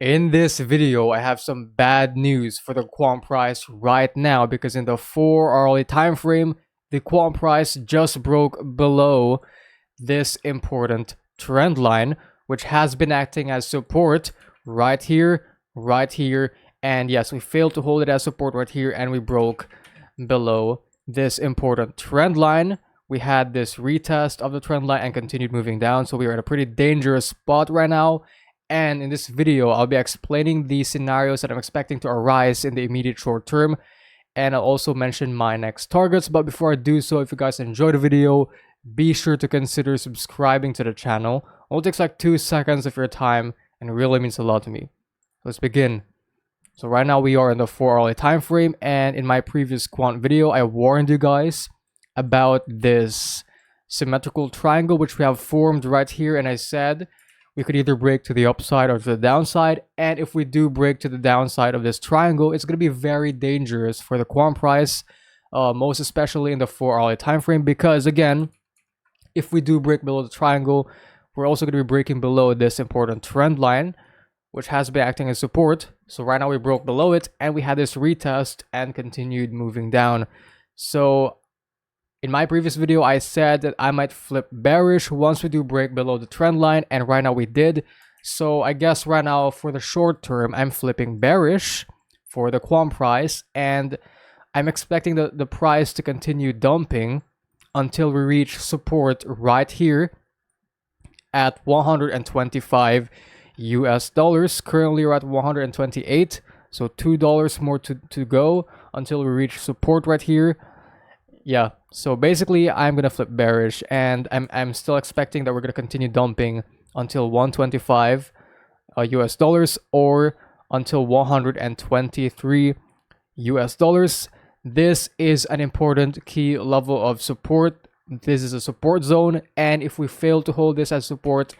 In this video, I have some bad news for the Quant price right now because in the 4-hourly time frame, the Quant price just broke below this important trend line, which has been acting as support right here, and yes, we failed to hold it as support right here, and we broke below this important trend line. We had this retest of the trend line and continued moving down, so we are at a pretty dangerous spot right now. And in this video, I'll be explaining the scenarios that I'm expecting to arise in the immediate short term, and I'll also mention my next targets. But before I do so, if you guys enjoyed the video, be sure to consider subscribing to the channel. It only takes like 2 seconds of your time and really means a lot to me. Let's begin. So right now we are in the 4-hourly time frame, and in my previous quant video, I warned you guys about this symmetrical triangle which we have formed right here, and I said we could either break to the upside or to the downside, and if we do break to the downside of this triangle, it's going to be very dangerous for the quant price, most especially in the 4-hourly time frame, because again, if we do break below the triangle, we're also going to be breaking below this important trend line, which has been acting as support. So right now we broke below it, and we had this retest and continued moving down. So in my previous video, I said that I might flip bearish once we do break below the trend line, and right now we did. So I guess right now for the short term, I'm flipping bearish for the quant price, and I'm expecting the price to continue dumping until we reach support right here at 125 US dollars. Currently we're at 128, so $2 more to go until we reach support right here. Yeah, so basically I'm gonna flip bearish, and I'm still expecting that we're gonna continue dumping until 125 US dollars or until 123 US dollars. This is an important key level of support. This is a support zone, and if we fail to hold this as support,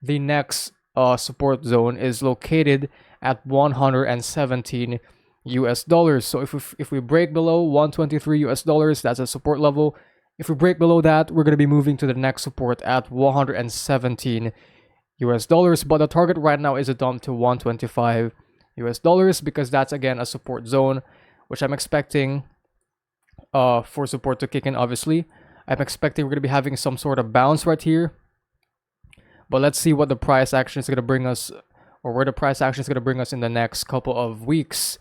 the next support zone is located at 117 US dollars. So if we break below 123 US dollars, that's a support level. If we break below that, we're going to be moving to the next support at 117 US dollars. But the target right now is a dump to 125 US dollars because that's again a support zone, which I'm expecting for support to kick in. Obviously, I'm expecting we're going to be having some sort of bounce right here. But let's see what the price action is going to bring us, or where the price action is going to bring us in the next couple of weeks.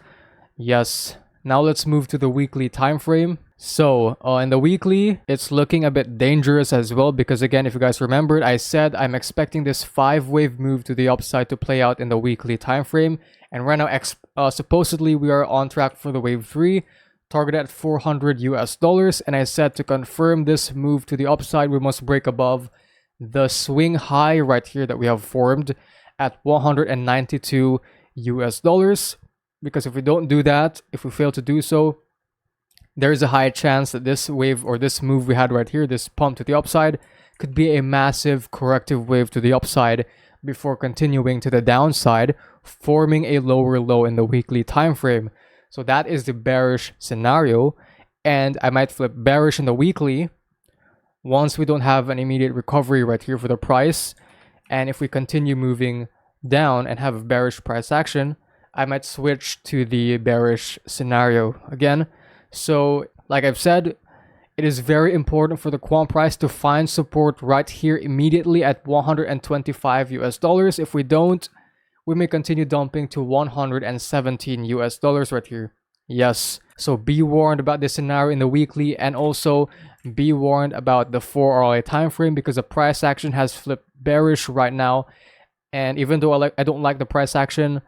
Yes, now let's move to the weekly time frame. So in the weekly, it's looking a bit dangerous as well because again, if you guys remembered, I said I'm expecting this 5-wave move to the upside to play out in the weekly time frame, and right now supposedly we are on track for the wave 3, targeted at 400 US dollars, and I said to confirm this move to the upside, we must break above the swing high right here that we have formed at 192 US dollars. Because if we don't do that, if we fail to do so, there is a high chance that this wave or this move we had right here, this pump to the upside, could be a massive corrective wave to the upside before continuing to the downside, forming a lower low in the weekly time frame. So that is the bearish scenario, and I might flip bearish in the weekly once we don't have an immediate recovery right here for the price. And if we continue moving down and have a bearish price action, I might switch to the bearish scenario again. So like I've said, it is very important for the quant price to find support right here immediately at 125 US dollars. If we don't, we may continue dumping to 117 US dollars right here. Yes, so be warned about this scenario in the weekly, and also be warned about the 4-hourly time frame because the price action has flipped bearish right now. And even though I don't like the price action,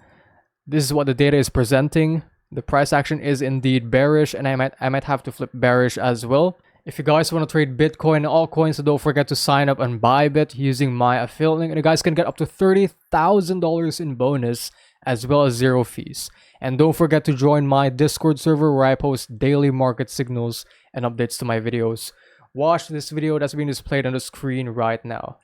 this is what the data is presenting. The price action is indeed bearish, and I might have to flip bearish as well. If you guys want to trade Bitcoin and altcoins, so don't forget to sign up and Bybit using my affiliate link, and you guys can get up to $30,000 in bonus as well as 0 fees. And don't forget to join my Discord server where I post daily market signals and updates to my videos. Watch this video that's being displayed on the screen right now.